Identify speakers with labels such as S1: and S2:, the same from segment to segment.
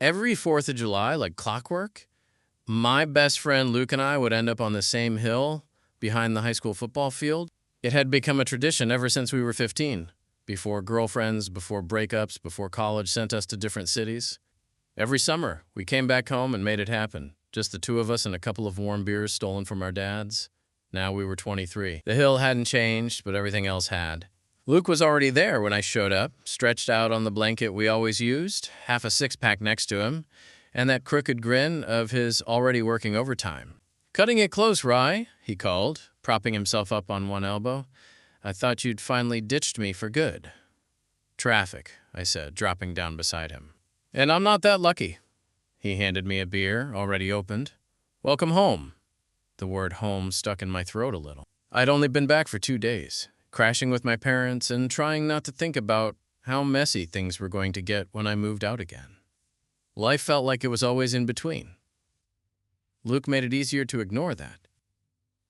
S1: Every 4th of July, like clockwork, my best friend Luke and I would end up on the same hill behind the high school football field. It had become a tradition ever since we were 15, before girlfriends, before breakups, before college sent us to different cities. Every summer, we came back home and made it happen. Just the two of us and a couple of warm beers stolen from our dads. Now we were 23. The hill hadn't changed, but everything else had. Luke was already there when I showed up, stretched out on the blanket we always used, half a six-pack next to him, and that crooked grin of his already working overtime. "Cutting it close, Rye," he called, propping himself up on one elbow. "I thought you'd finally ditched me for good." "Traffic," I said, dropping down beside him. "And I'm not that lucky." He handed me a beer, already opened. "Welcome home." The word home stuck in my throat a little. I'd only been back for 2 days, crashing with my parents and trying not to think about how messy things were going to get when I moved out again. Life felt like it was always in between. Luke made it easier to ignore that.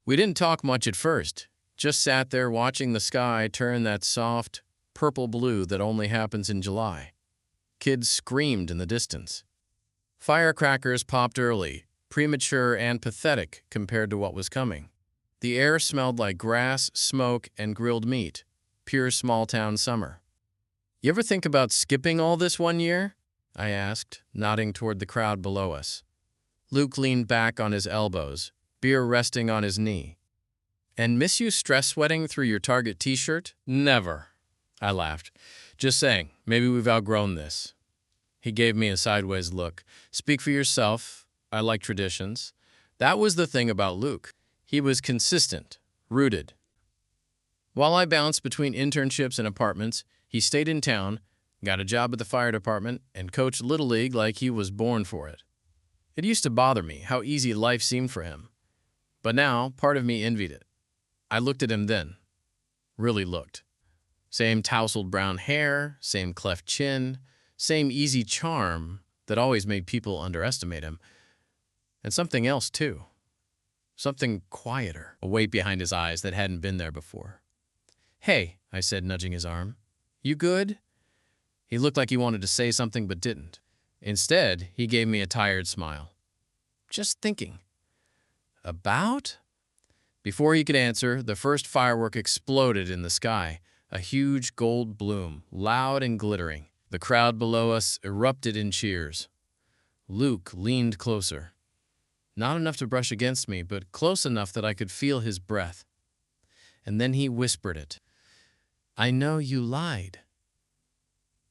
S1: We didn't talk much at first, just sat there watching the sky turn that soft, purple blue that only happens in July. Kids screamed in the distance. Firecrackers popped early, premature and pathetic compared to what was coming. The air smelled like grass, smoke, and grilled meat, pure small-town summer. "You ever think about skipping all this one year?" I asked, nodding toward the crowd below us. Luke leaned back on his elbows, beer resting on his knee. "And miss you stress sweating through your Target t-shirt?" "Never," I laughed. "Just saying, maybe we've outgrown this." He gave me a sideways look. "Speak for yourself. I like traditions." That was the thing about Luke. He was consistent, rooted. While I bounced between internships and apartments, he stayed in town, got a job at the fire department, and coached Little League like he was born for it. It used to bother me how easy life seemed for him. But now, part of me envied it. I looked at him then. Really looked. Same tousled brown hair, same cleft chin, same easy charm that always made people underestimate him. And something else, too. Something quieter, a weight behind his eyes that hadn't been there before. "Hey," I said, nudging his arm. "You good?" He looked like he wanted to say something but didn't. Instead, he gave me a tired smile. "Just thinking." "About?" Before he could answer, the first firework exploded in the sky, a huge gold bloom, loud and glittering. The crowd below us erupted in cheers. Luke leaned closer. Not enough to brush against me, but close enough that I could feel his breath. And then he whispered it. "I know you lied."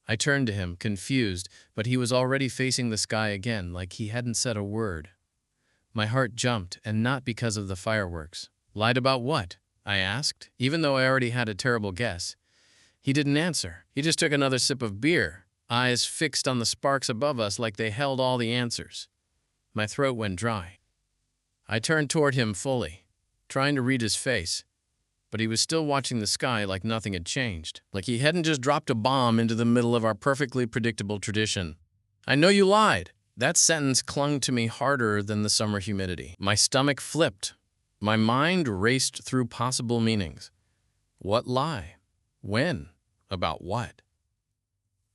S1: I turned to him, confused, but he was already facing the sky again, like he hadn't said a word. My heart jumped, and not because of the fireworks. "Lied about what?" I asked, even though I already had a terrible guess. He didn't answer. He just took another sip of beer, eyes fixed on the sparks above us like they held all the answers. My throat went dry. I turned toward him fully, trying to read his face, but he was still watching the sky like nothing had changed, like he hadn't just dropped a bomb into the middle of our perfectly predictable tradition. "I know you lied." That sentence clung to me harder than the summer humidity. My stomach flipped. My mind raced through possible meanings. What lie? When? About what?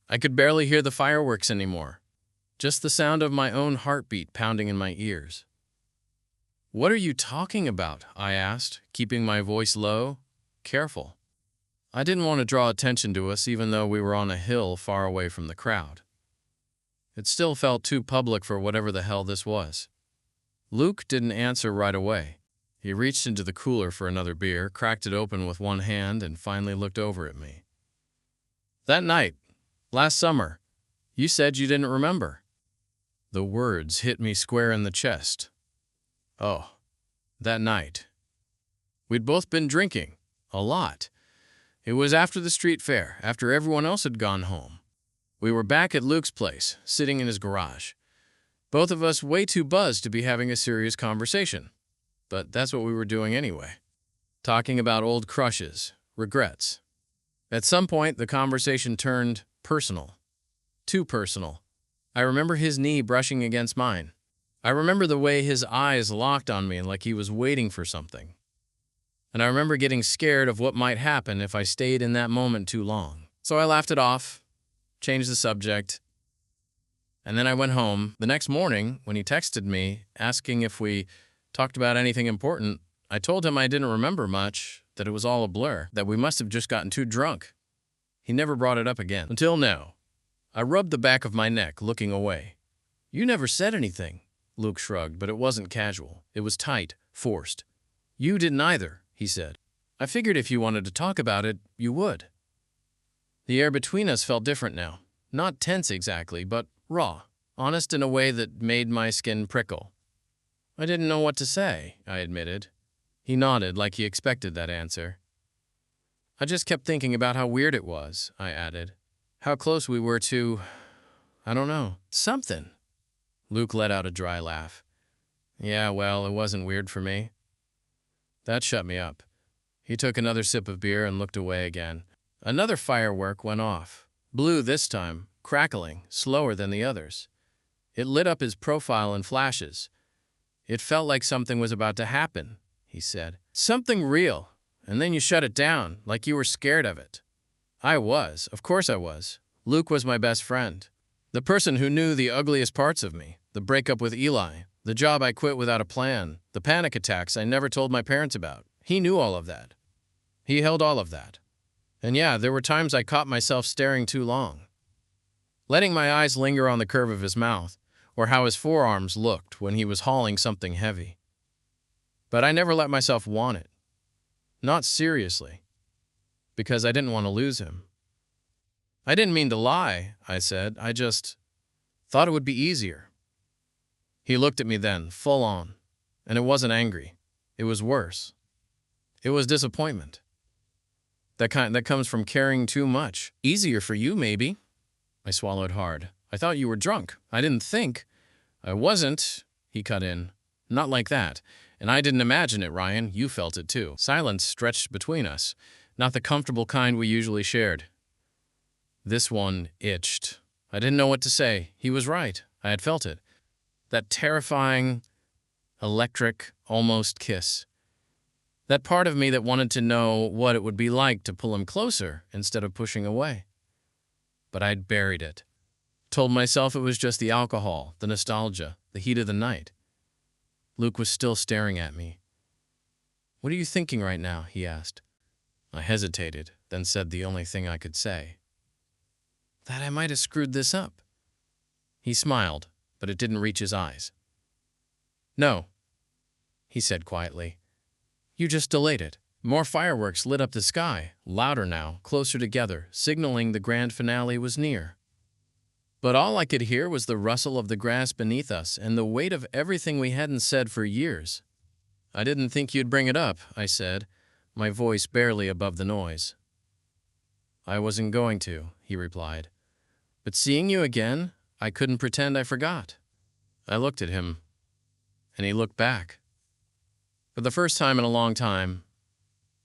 S1: I could barely hear the fireworks anymore. Just the sound of my own heartbeat pounding in my ears. "What are you talking about?" I asked, keeping my voice low, careful. I didn't want to draw attention to us even though we were on a hill far away from the crowd. It still felt too public for whatever the hell this was. Luke didn't answer right away. He reached into the cooler for another beer, cracked it open with one hand, and finally looked over at me. "That night, last summer, you said you didn't remember." The words hit me square in the chest. Oh, that night. We'd both been drinking, a lot. It was after the street fair, after everyone else had gone home. We were back at Luke's place, sitting in his garage. Both of us way too buzzed to be having a serious conversation. But that's what we were doing anyway. Talking about old crushes, regrets. At some point, the conversation turned personal. Too personal. I remember his knee brushing against mine. I remember the way his eyes locked on me like he was waiting for something. And I remember getting scared of what might happen if I stayed in that moment too long. So I laughed it off, changed the subject. And then I went home. The next morning, when he texted me asking if we talked about anything important, I told him I didn't remember much, that it was all a blur, that we must have just gotten too drunk. He never brought it up again. Until now. I rubbed the back of my neck, looking away. You never said anything. Luke shrugged, but it wasn't casual. It was tight, forced. You didn't either, he said. I figured if you wanted to talk about it, you would. The air between us felt different now. Not tense exactly, but raw, honest in a way that made my skin prickle. I didn't know what to say, I admitted. He nodded like he expected that answer. I just kept thinking about how weird it was, I added. How close we were to, I don't know, something. Luke let out a dry laugh. Yeah, well, it wasn't weird for me. That shut me up. He took another sip of beer and looked away again. Another firework went off. Blue this time, crackling, slower than the others. It lit up his profile in flashes. It felt like something was about to happen, he said. Something real. And then you shut it down, like you were scared of it. I was. Of course I was. Luke was my best friend. The person who knew the ugliest parts of me. The breakup with Eli. The job I quit without a plan. The panic attacks I never told my parents about. He knew all of that. He held all of that. And yeah, there were times I caught myself staring too long. Letting my eyes linger on the curve of his mouth, or how his forearms looked when he was hauling something heavy. But I never let myself want it. Not seriously. Because I didn't want to lose him. I didn't mean to lie, I said. I just thought it would be easier. He looked at me then, full on. And it wasn't angry. It was worse. It was disappointment. That kind that comes from caring too much. Easier for you, maybe. I swallowed hard. I thought you were drunk. I didn't think. I wasn't, he cut in. Not like that. And I didn't imagine it, Ryan. You felt it too. Silence stretched between us. Not the comfortable kind we usually shared. This one itched. I didn't know what to say. He was right. I had felt it. That terrifying, electric, almost kiss. That part of me that wanted to know what it would be like to pull him closer instead of pushing away. But I'd buried it. Told myself it was just the alcohol, the nostalgia, the heat of the night. Luke was still staring at me. What are you thinking right now? He asked. I hesitated, then said the only thing I could say. That I might have screwed this up. He smiled, but it didn't reach his eyes. No, he said quietly. You just delayed it. More fireworks lit up the sky, louder now, closer together, signaling the grand finale was near. But all I could hear was the rustle of the grass beneath us and the weight of everything we hadn't said for years. I didn't think you'd bring it up, I said, my voice barely above the noise. I wasn't going to, he replied. But seeing you again, I couldn't pretend I forgot. I looked at him, and he looked back. For the first time in a long time,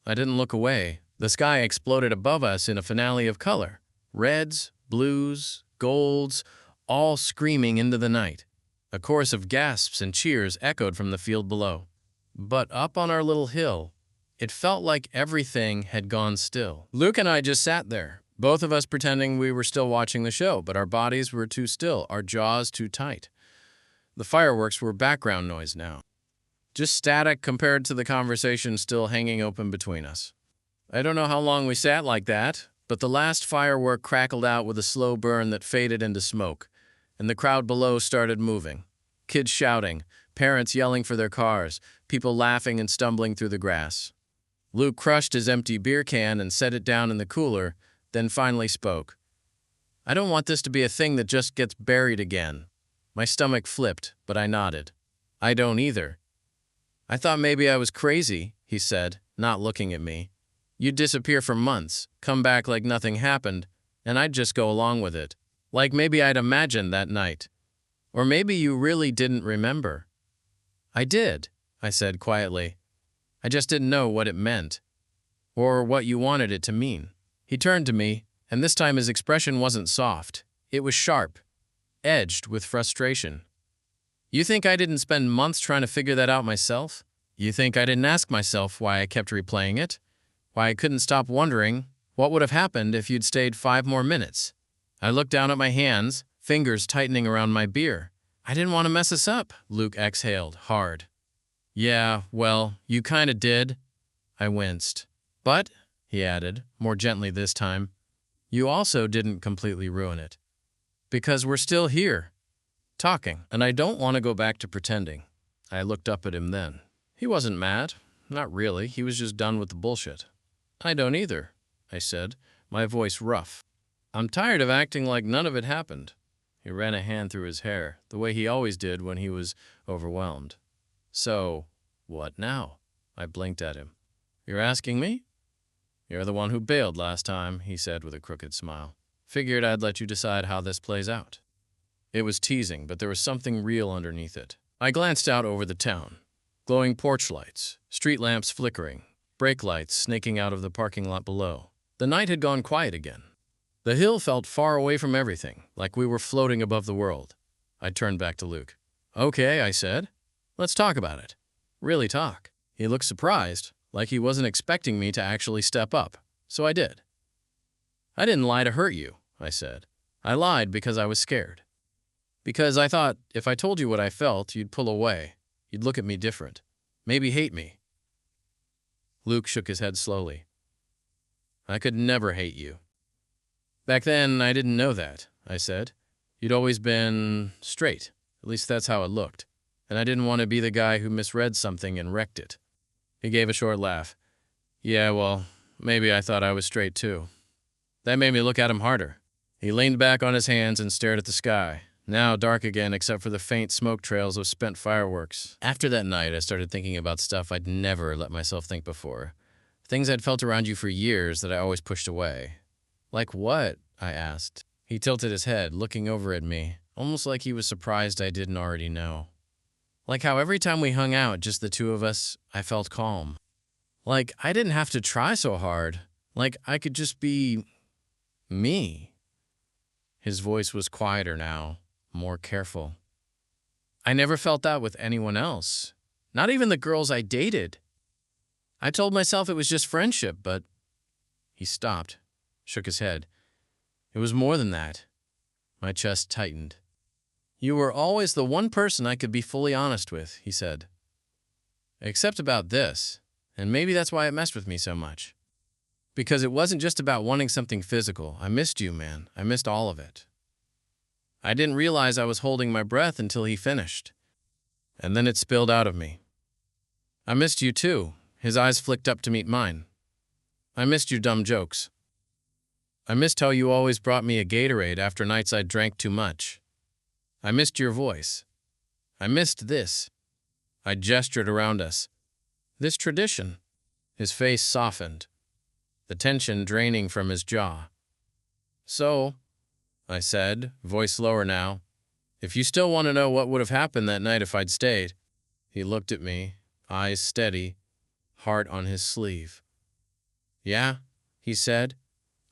S1: I didn't look away. The sky exploded above us in a finale of color. Reds, blues, golds, all screaming into the night. A chorus of gasps and cheers echoed from the field below. But up on our little hill, it felt like everything had gone still. Luke and I just sat there, both of us pretending we were still watching the show, but our bodies were too still, our jaws too tight. The fireworks were background noise now. Just static compared to the conversation still hanging open between us. I don't know how long we sat like that, but the last firework crackled out with a slow burn that faded into smoke, and the crowd below started moving. Kids shouting, parents yelling for their cars, people laughing and stumbling through the grass. Luke crushed his empty beer can and set it down in the cooler, then finally spoke. I don't want this to be a thing that just gets buried again. My stomach flipped, but I nodded. I don't either. I thought maybe I was crazy, he said, not looking at me. You'd disappear for months, come back like nothing happened, and I'd just go along with it. Like maybe I'd imagined that night. Or maybe you really didn't remember. I did, I said quietly. I just didn't know what it meant, or what you wanted it to mean. He turned to me, and this time his expression wasn't soft. It was sharp, edged with frustration. You think I didn't spend months trying to figure that out myself? You think I didn't ask myself why I kept replaying it? Why I couldn't stop wondering what would have happened if you'd stayed 5 more minutes? I looked down at my hands, fingers tightening around my beer. I didn't want to mess us up, Luke exhaled, hard. Yeah, well, you kinda did. I winced. But, he added, more gently this time, you also didn't completely ruin it. Because we're still here, talking, and I don't want to go back to pretending. I looked up at him then. He wasn't mad. Not really. He was just done with the bullshit. I don't either, I said, my voice rough. I'm tired of acting like none of it happened. He ran a hand through his hair, the way he always did when he was overwhelmed. So, what now? I blinked at him. You're asking me? You're the one who bailed last time, he said with a crooked smile. Figured I'd let you decide how this plays out. It was teasing, but there was something real underneath it. I glanced out over the town. Glowing porch lights, street lamps flickering, brake lights snaking out of the parking lot below. The night had gone quiet again. The hill felt far away from everything, like we were floating above the world. I turned back to Luke. Okay, I said. Let's talk about it. Really talk. He looked surprised, like he wasn't expecting me to actually step up, so I did. I didn't lie to hurt you, I said. I lied because I was scared. Because I thought if I told you what I felt, you'd pull away. You'd look at me different. Maybe hate me. Luke shook his head slowly. I could never hate you. Back then, I didn't know that, I said. You'd always been straight. At least that's how it looked. And I didn't want to be the guy who misread something and wrecked it. He gave a short laugh. Yeah, well, maybe I thought I was straight too. That made me look at him harder. He leaned back on his hands and stared at the sky, now dark again except for the faint smoke trails of spent fireworks. After that night, I started thinking about stuff I'd never let myself think before. Things I'd felt around you for years that I always pushed away. Like what? I asked. He tilted his head, looking over at me, almost like he was surprised I didn't already know. Like how every time we hung out, just the two of us, I felt calm. Like I didn't have to try so hard. Like I could just be me. His voice was quieter now, more careful. I never felt that with anyone else, not even the girls I dated. I told myself it was just friendship, but... He stopped, shook his head. It was more than that. My chest tightened. You were always the one person I could be fully honest with, he said. Except about this, and maybe that's why it messed with me so much. Because it wasn't just about wanting something physical. I missed you, man. I missed all of it. I didn't realize I was holding my breath until he finished. And then it spilled out of me. I missed you too. His eyes flicked up to meet mine. I missed your dumb jokes. I missed how you always brought me a Gatorade after nights I drank too much. I missed your voice. I missed this. I gestured around us. This tradition. His face softened, the tension draining from his jaw. So, I said, voice lower now, if you still want to know what would have happened that night if I'd stayed. He looked at me, eyes steady, heart on his sleeve. Yeah, he said,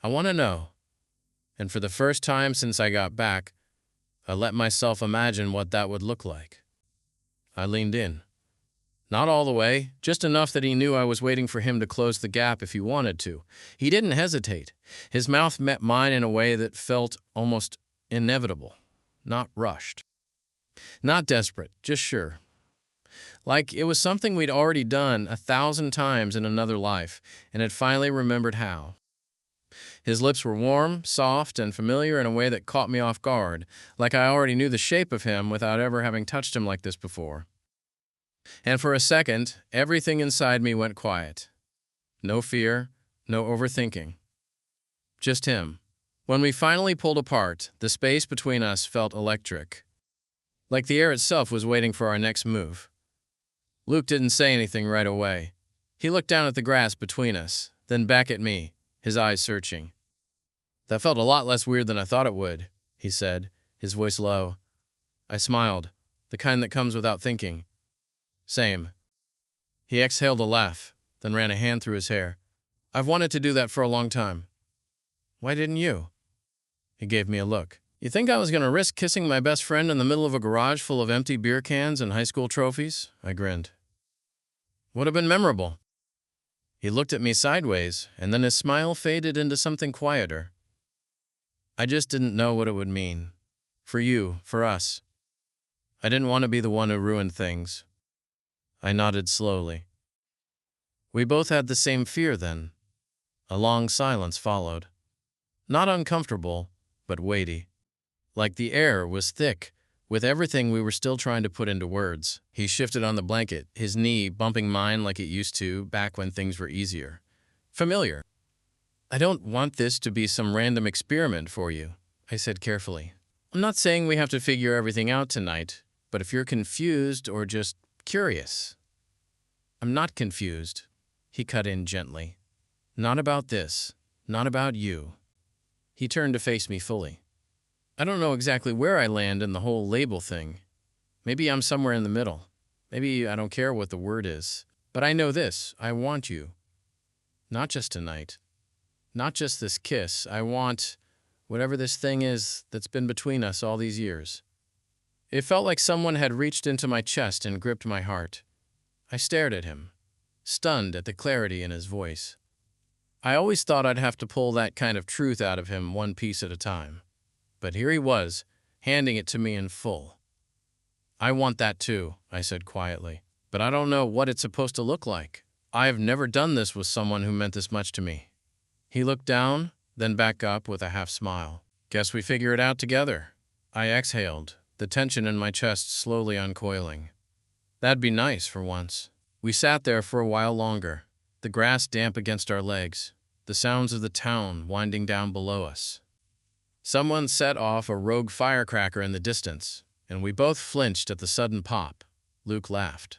S1: I want to know. And for the first time since I got back, I let myself imagine what that would look like. I leaned in. Not all the way, just enough that he knew I was waiting for him to close the gap if he wanted to. He didn't hesitate. His mouth met mine in a way that felt almost inevitable, not rushed. Not desperate, just sure. Like it was something we'd already done 1,000 times in another life and had finally remembered how. His lips were warm, soft, and familiar in a way that caught me off guard, like I already knew the shape of him without ever having touched him like this before. And for a second, everything inside me went quiet. No fear, no overthinking. Just him. When we finally pulled apart, the space between us felt electric. Like the air itself was waiting for our next move. Luke didn't say anything right away. He looked down at the grass between us, then back at me, his eyes searching. That felt a lot less weird than I thought it would, he said, his voice low. I smiled, the kind that comes without thinking. Same. He exhaled a laugh, then ran a hand through his hair. I've wanted to do that for a long time. Why didn't you? He gave me a look. You think I was going to risk kissing my best friend in the middle of a garage full of empty beer cans and high school trophies? I grinned. Would have been memorable. He looked at me sideways, and then his smile faded into something quieter. I just didn't know what it would mean. For you, for us. I didn't want to be the one who ruined things. I nodded slowly. We both had the same fear then. A long silence followed. Not uncomfortable, but weighty. Like the air was thick, with everything we were still trying to put into words. He shifted on the blanket, his knee bumping mine like it used to back when things were easier. Familiar. I don't want this to be some random experiment for you, I said carefully. I'm not saying we have to figure everything out tonight, but if you're confused or just curious. I'm not confused, he cut in gently. Not about this, not about you. He turned to face me fully. I don't know exactly where I land in the whole label thing. Maybe I'm somewhere in the middle. Maybe I don't care what the word is. But I know this, I want you. Not just tonight. Not just this kiss. I want whatever this thing is that's been between us all these years. It felt like someone had reached into my chest and gripped my heart. I stared at him, stunned at the clarity in his voice. I always thought I'd have to pull that kind of truth out of him one piece at a time. But here he was, handing it to me in full. I want that too, I said quietly, but I don't know what it's supposed to look like. I have never done this with someone who meant this much to me. He looked down, then back up with a half smile. Guess we figure it out together. I exhaled, the tension in my chest slowly uncoiling. That'd be nice for once. We sat there for a while longer, the grass damp against our legs, the sounds of the town winding down below us. Someone set off a rogue firecracker in the distance, and we both flinched at the sudden pop. Luke laughed.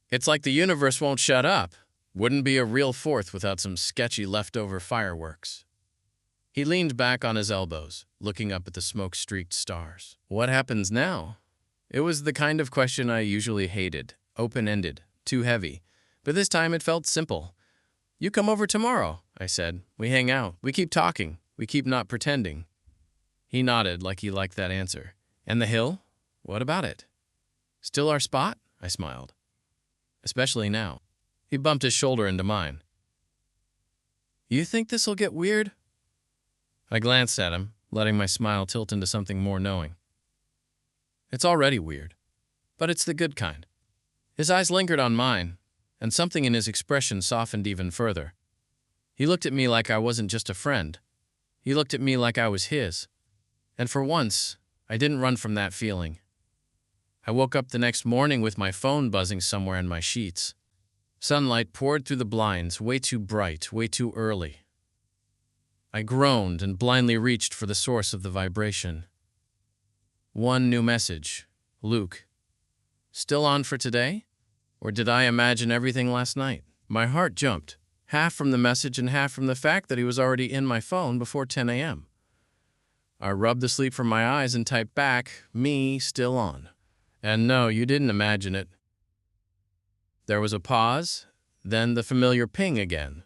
S1: It's like the universe won't shut up. Wouldn't be a real 4th without some sketchy leftover fireworks. He leaned back on his elbows, looking up at the smoke-streaked stars. What happens now? It was the kind of question I usually hated, open-ended, too heavy. But this time it felt simple. You come over tomorrow, I said. We hang out. We keep talking. We keep not pretending. He nodded like he liked that answer. And the hill? What about it? Still our spot? I smiled. Especially now. He bumped his shoulder into mine. You think this'll get weird? I glanced at him, letting my smile tilt into something more knowing. It's already weird, but it's the good kind. His eyes lingered on mine, and something in his expression softened even further. He looked at me like I wasn't just a friend. He looked at me like I was his. And for once, I didn't run from that feeling. I woke up the next morning with my phone buzzing somewhere in my sheets. Sunlight poured through the blinds, way too bright, way too early. I groaned and blindly reached for the source of the vibration. One new message. Luke. Still on for today? Or did I imagine everything last night? My heart jumped, half from the message and half from the fact that he was already in my phone before 10 a.m. I rubbed the sleep from my eyes and typed back, me still on. And no, you didn't imagine it. There was a pause, then the familiar ping again.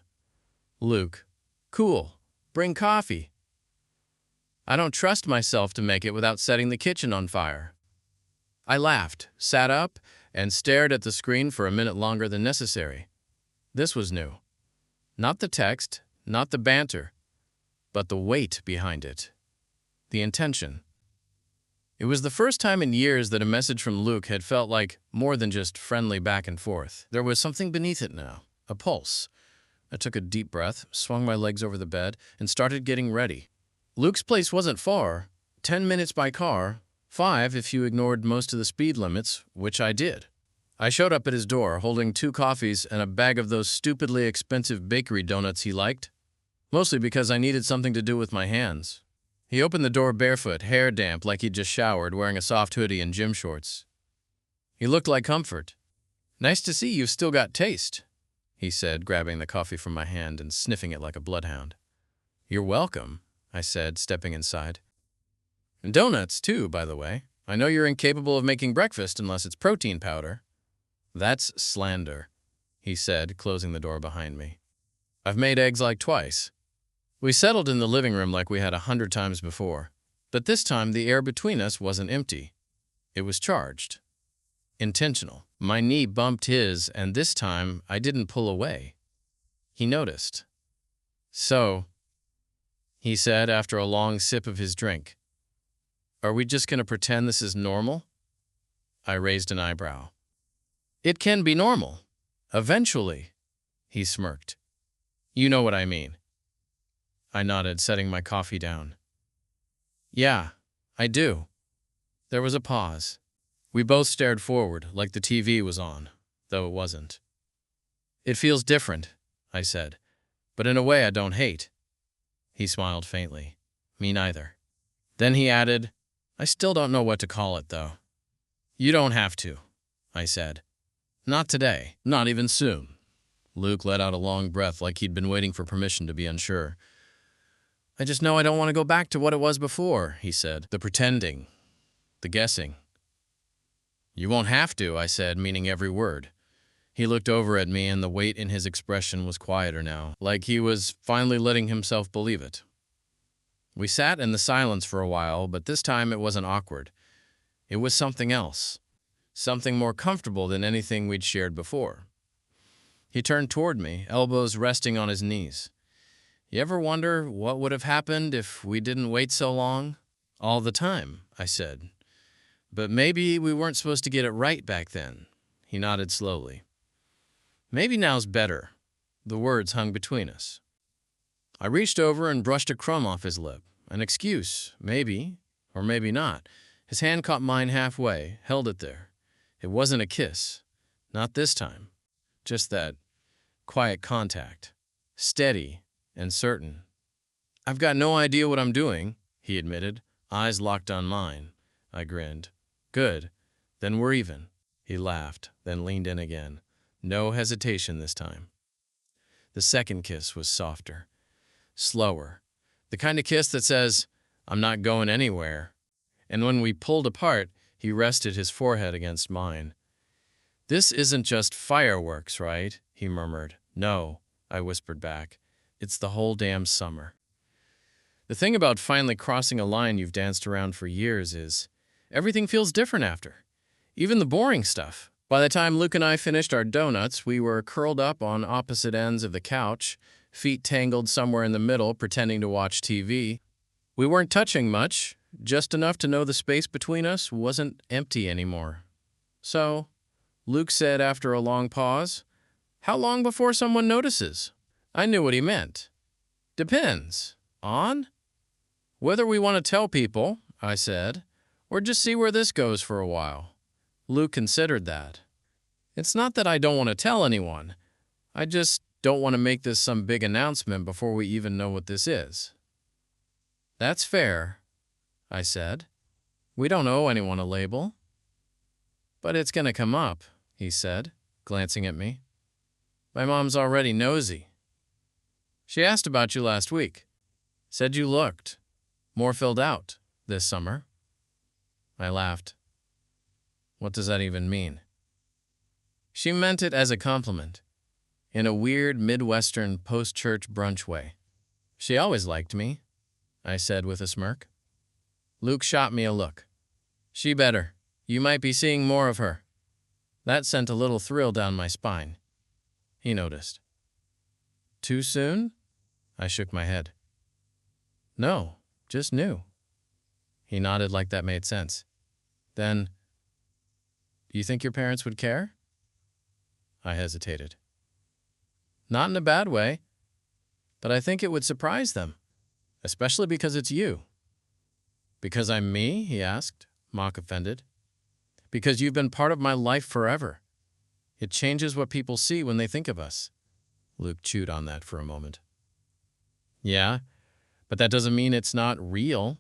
S1: Luke. Cool. Bring coffee. I don't trust myself to make it without setting the kitchen on fire. I laughed, sat up, and stared at the screen for a minute longer than necessary. This was new. Not the text, not the banter, but the weight behind it. The intention. It was the first time in years that a message from Luke had felt like more than just friendly back and forth. There was something beneath it now, a pulse. I took a deep breath, swung my legs over the bed, and started getting ready. Luke's place wasn't far, 10 minutes by car, 5 if you ignored most of the speed limits, which I did. I showed up at his door, holding 2 coffees and a bag of those stupidly expensive bakery donuts he liked, mostly because I needed something to do with my hands. He opened the door barefoot, hair damp like he'd just showered, wearing a soft hoodie and gym shorts. He looked like comfort. Nice to see you've still got taste, he said, grabbing the coffee from my hand and sniffing it like a bloodhound. You're welcome, I said, stepping inside. And donuts, too, by the way. I know you're incapable of making breakfast unless it's protein powder. That's slander, he said, closing the door behind me. I've made eggs like twice. We settled in the living room like we had 100 times before, but this time the air between us wasn't empty. It was charged. Intentional. My knee bumped his, and this time I didn't pull away. He noticed. So, he said after a long sip of his drink, Are we just going to pretend this is normal? I raised an eyebrow. It can be normal. Eventually, he smirked. You know what I mean. I nodded, setting my coffee down. Yeah, I do. There was a pause. We both stared forward, like the TV was on, though it wasn't. It feels different, I said, but in a way I don't hate. He smiled faintly. Me neither. Then he added, I still don't know what to call it, though. You don't have to, I said. Not today, not even soon. Luke let out a long breath like he'd been waiting for permission to be unsure. I just know I don't want to go back to what it was before, he said. The pretending. The guessing. You won't have to, I said, meaning every word. He looked over at me, and the weight in his expression was quieter now, like he was finally letting himself believe it. We sat in the silence for a while, but this time it wasn't awkward. It was something else. Something more comfortable than anything we'd shared before. He turned toward me, elbows resting on his knees. You ever wonder what would have happened if we didn't wait so long? All the time, I said. But maybe we weren't supposed to get it right back then. He nodded slowly. Maybe now's better. The words hung between us. I reached over and brushed a crumb off his lip. An excuse, maybe, or maybe not. His hand caught mine halfway, held it there. It wasn't a kiss. Not this time. Just that quiet contact. Steady and certain. I've got no idea what I'm doing, he admitted, eyes locked on mine. I grinned. Good. Then we're even. He laughed, then leaned in again. No hesitation this time. The second kiss was softer. Slower. The kind of kiss that says, I'm not going anywhere. And when we pulled apart, he rested his forehead against mine. This isn't just fireworks, right? He murmured. No, I whispered back. It's the whole damn summer. The thing about finally crossing a line you've danced around for years is everything feels different after. Even the boring stuff. By the time Luke and I finished our donuts, we were curled up on opposite ends of the couch, feet tangled somewhere in the middle, pretending to watch TV. We weren't touching much, just enough to know the space between us wasn't empty anymore. So, Luke said after a long pause, how long before someone notices? I knew what he meant. Depends. On? Whether we want to tell people, I said, or just see where this goes for a while. Luke considered that. It's not that I don't want to tell anyone. I just don't want to make this some big announcement before we even know what this is. That's fair, I said. We don't owe anyone a label. But it's going to come up, he said, glancing at me. My mom's already nosy. She asked about you last week. Said you looked more filled out this summer. I laughed. What does that even mean? She meant it as a compliment, in a weird Midwestern post-church brunch way. She always liked me, I said with a smirk. Luke shot me a look. She better. You might be seeing more of her. That sent a little thrill down my spine. He noticed. Too soon? I shook my head. No, just new. He nodded like that made sense. Then, you think your parents would care? I hesitated. Not in a bad way, but I think it would surprise them, especially because it's you. Because I'm me? He asked, mock offended. Because you've been part of my life forever. It changes what people see when they think of us. Luke chewed on that for a moment. Yeah, but that doesn't mean it's not real.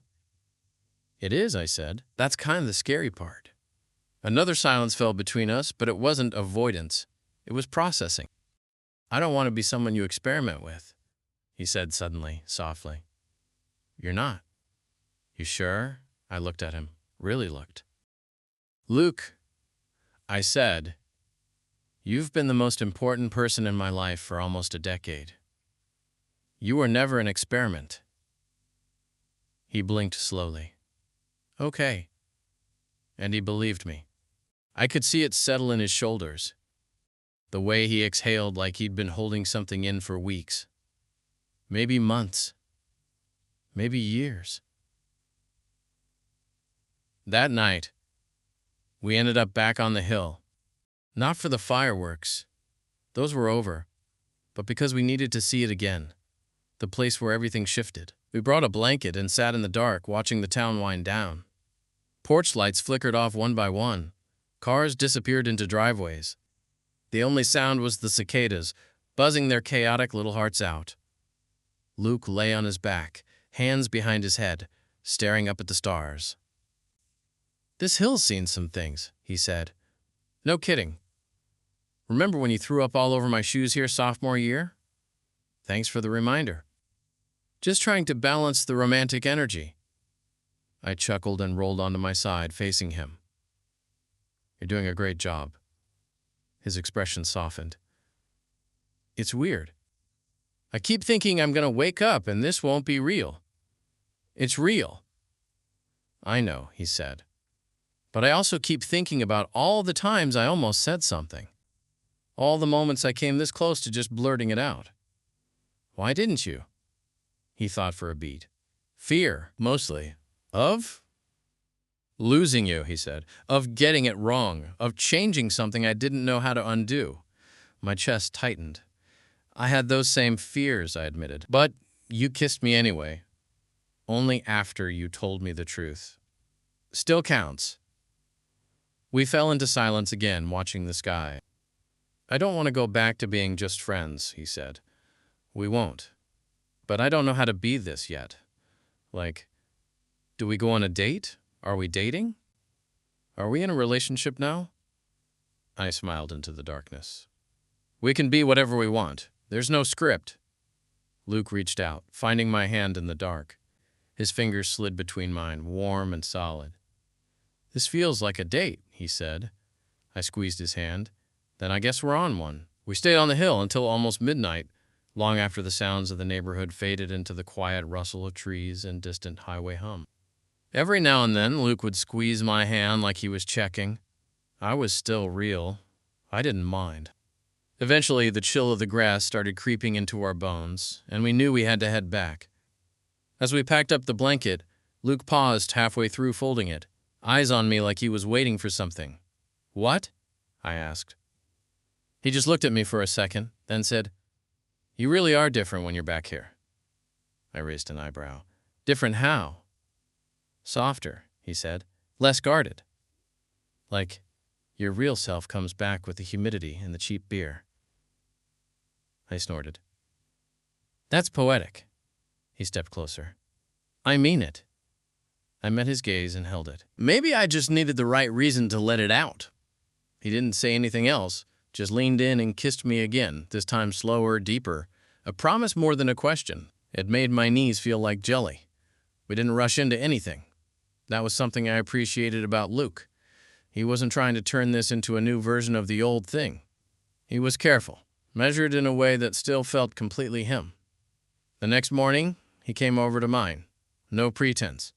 S1: It is, I said. That's kind of the scary part. Another silence fell between us, but it wasn't avoidance. It was processing. I don't want to be someone you experiment with, he said suddenly, softly. You're not. You sure? I looked at him, really looked. Luke, I said, you've been the most important person in my life for almost a decade. You were never an experiment. He blinked slowly. Okay. And he believed me. I could see it settle in his shoulders. The way he exhaled like he'd been holding something in for weeks. Maybe months. Maybe years. That night, we ended up back on the hill. Not for the fireworks. Those were over. But because we needed to see it again. The place where everything shifted. We brought a blanket and sat in the dark, watching the town wind down. Porch lights flickered off one by one. Cars disappeared into driveways. The only sound was the cicadas, buzzing their chaotic little hearts out. Luke lay on his back, hands behind his head, staring up at the stars. "This hill's seen some things," he said. "No kidding. Remember when you threw up all over my shoes here sophomore year? Thanks for the reminder. Just trying to balance the romantic energy." I chuckled and rolled onto my side, facing him. "You're doing a great job." His expression softened. "It's weird. I keep thinking I'm going to wake up and this won't be real. It's real." "I know," he said. "But I also keep thinking about all the times I almost said something. All the moments I came this close to just blurting it out. Why didn't you?" He thought for a beat. "Fear, mostly. Of losing you," he said. "Of getting it wrong. Of changing something I didn't know how to undo." My chest tightened. "I had those same fears," I admitted. "But you kissed me anyway. Only after you told me the truth. Still counts." We fell into silence again, watching the sky. "I don't want to go back to being just friends," he said. "We won't. But I don't know how to be this yet. Like, do we go on a date? Are we dating? Are we in a relationship now?" I smiled into the darkness. "We can be whatever we want. There's no script." Luke reached out, finding my hand in the dark. His fingers slid between mine, warm and solid. "This feels like a date," he said. I squeezed his hand. "Then I guess we're on one." We stayed on the hill until almost midnight, long after the sounds of the neighborhood faded into the quiet rustle of trees and distant highway hum. Every now and then, Luke would squeeze my hand like he was checking. I was still real. I didn't mind. Eventually, the chill of the grass started creeping into our bones, and we knew we had to head back. As we packed up the blanket, Luke paused halfway through folding it, eyes on me like he was waiting for something. "What?" I asked. He just looked at me for a second, then said, "You really are different when you're back here." I raised an eyebrow. "Different how?" "Softer," he said. "Less guarded. Like, your real self comes back with the humidity and the cheap beer." I snorted. "That's poetic." He stepped closer. "I mean it." I met his gaze and held it. Maybe I just needed the right reason to let it out. He didn't say anything else, just leaned in and kissed me again, this time slower, deeper. A promise more than a question. It made my knees feel like jelly. We didn't rush into anything. That was something I appreciated about Luke. He wasn't trying to turn this into a new version of the old thing. He was careful, measured in a way that still felt completely him. The next morning, he came over to mine. No pretense.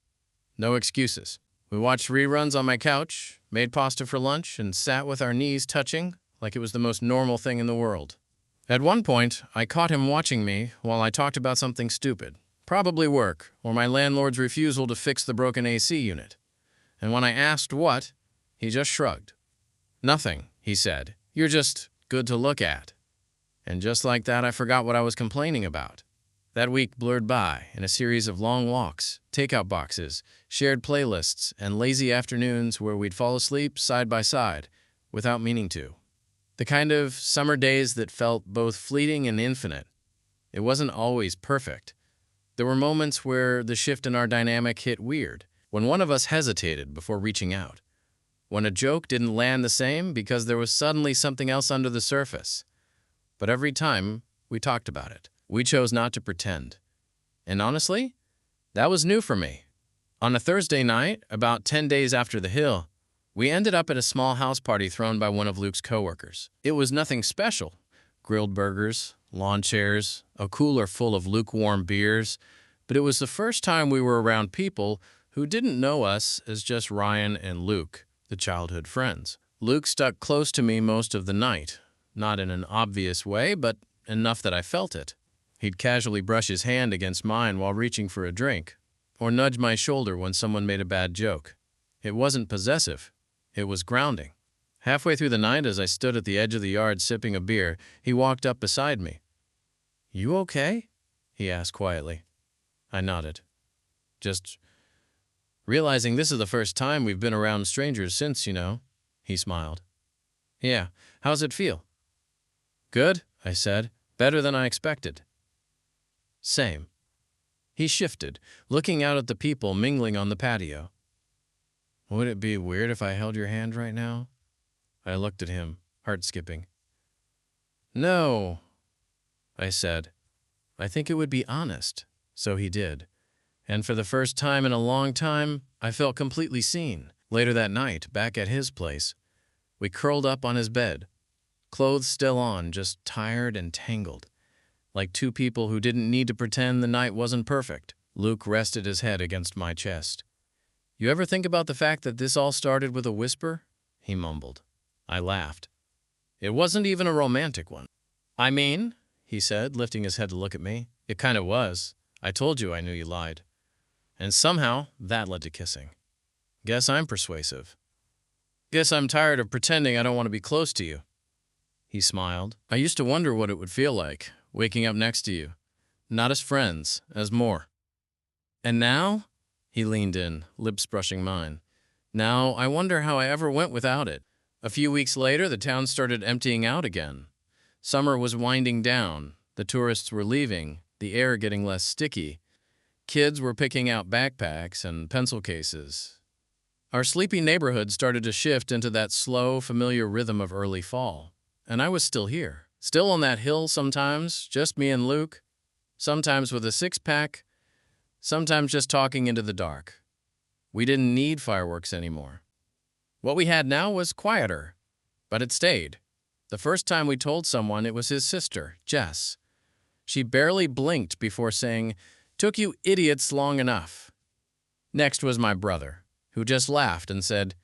S1: No excuses. We watched reruns on my couch, made pasta for lunch, and sat with our knees touching like it was the most normal thing in the world. At one point, I caught him watching me while I talked about something stupid. Probably work, or my landlord's refusal to fix the broken AC unit. And when I asked what, he just shrugged. "Nothing," he said. "You're just good to look at." And just like that, I forgot what I was complaining about. That week blurred by in a series of long walks, takeout boxes, shared playlists, and lazy afternoons where we'd fall asleep side by side, without meaning to. The kind of summer days that felt both fleeting and infinite. It wasn't always perfect. There were moments where the shift in our dynamic hit weird, when one of us hesitated before reaching out. When a joke didn't land the same because there was suddenly something else under the surface. But every time, we talked about it. We chose not to pretend. And honestly, that was new for me. On a Thursday night, about 10 days after the hill, we ended up at a small house party thrown by one of Luke's coworkers. It was nothing special. Grilled burgers, lawn chairs, a cooler full of lukewarm beers, but it was the first time we were around people who didn't know us as just Ryan and Luke, the childhood friends. Luke stuck close to me most of the night, not in an obvious way, but enough that I felt it. He'd casually brush his hand against mine while reaching for a drink, or nudge my shoulder when someone made a bad joke. It wasn't possessive. It was grounding. Halfway through the night, as I stood at the edge of the yard sipping a beer, he walked up beside me. "You okay?" he asked quietly. I nodded. "Just realizing this is the first time we've been around strangers since, you know," he smiled. "Yeah, how's it feel?" "Good," I said. "Better than I expected." "Same." He shifted, looking out at the people mingling on the patio. "Would it be weird if I held your hand right now?" I looked at him, heart skipping. "No," I said. "I think it would be honest." So he did. And for the first time in a long time, I felt completely seen. Later that night, back at his place, we curled up on his bed, clothes still on, just tired and tangled, like two people who didn't need to pretend the night wasn't perfect. Luke rested his head against my chest. "You ever think about the fact that this all started with a whisper?" he mumbled. I laughed. "It wasn't even a romantic one." "I mean," he said, lifting his head to look at me, "it kind of was. I told you I knew you lied. And somehow, that led to kissing. Guess I'm persuasive. Guess I'm tired of pretending I don't want to be close to you." He smiled. "I used to wonder what it would feel like, waking up next to you. Not as friends, as more. And now," he leaned in, lips brushing mine, "now I wonder how I ever went without it." A few weeks later, the town started emptying out again. Summer was winding down. The tourists were leaving, the air getting less sticky. Kids were picking out backpacks and pencil cases. Our sleepy neighborhood started to shift into that slow, familiar rhythm of early fall. And I was still here, still on that hill sometimes, just me and Luke, sometimes with a six-pack, sometimes just talking into the dark. We didn't need fireworks anymore. What we had now was quieter, but it stayed. The first time we told someone, it was his sister, Jess. She barely blinked before saying, "Took you idiots long enough." Next was my brother, who just laughed and said,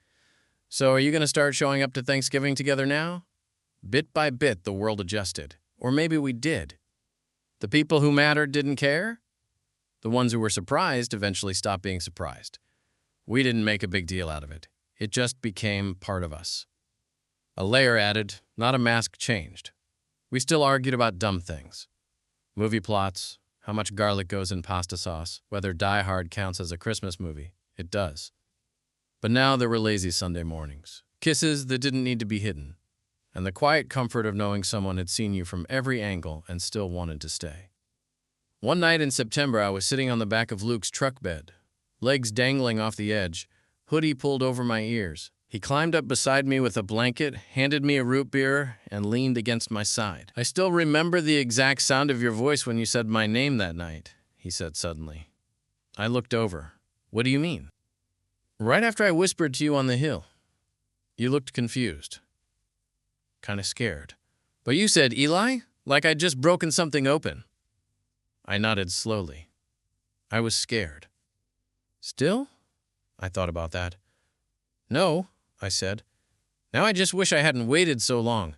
S1: "So are you going to start showing up to Thanksgiving together now?" Bit by bit, the world adjusted. Or maybe we did. The people who mattered didn't care. The ones who were surprised eventually stopped being surprised. We didn't make a big deal out of it. It just became part of us. A layer added, not a mask changed. We still argued about dumb things. Movie plots, how much garlic goes in pasta sauce, whether Die Hard counts as a Christmas movie. It does. But now there were lazy Sunday mornings, kisses that didn't need to be hidden, and the quiet comfort of knowing someone had seen you from every angle and still wanted to stay. One night in September, I was sitting on the back of Luke's truck bed, legs dangling off the edge, hoodie pulled over my ears. He climbed up beside me with a blanket, handed me a root beer, and leaned against my side. "I still remember the exact sound of your voice when you said my name that night," he said suddenly. I looked over. "What do you mean?" "Right after I whispered to you on the hill. You looked confused. Kind of scared. But you said, 'Eli,' like I'd just broken something open." I nodded slowly. I was scared. "Still?" I thought about that. "No," I said. "Now I just wish I hadn't waited so long."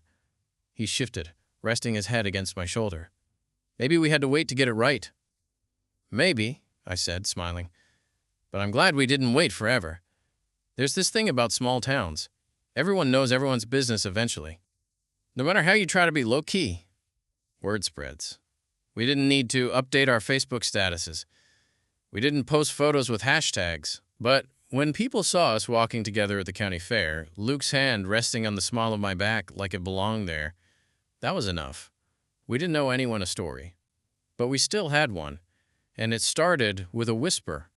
S1: He shifted, resting his head against my shoulder. "Maybe we had to wait to get it right." "Maybe," I said, smiling. "But I'm glad we didn't wait forever. There's this thing about small towns. Everyone knows everyone's business eventually. No matter how you try to be low-key. Word spreads. We didn't need to update our Facebook statuses. We didn't post photos with hashtags. But when people saw us walking together at the county fair, Luke's hand resting on the small of my back like it belonged there, that was enough. We didn't know anyone a story. But we still had one. And it started with a whisper.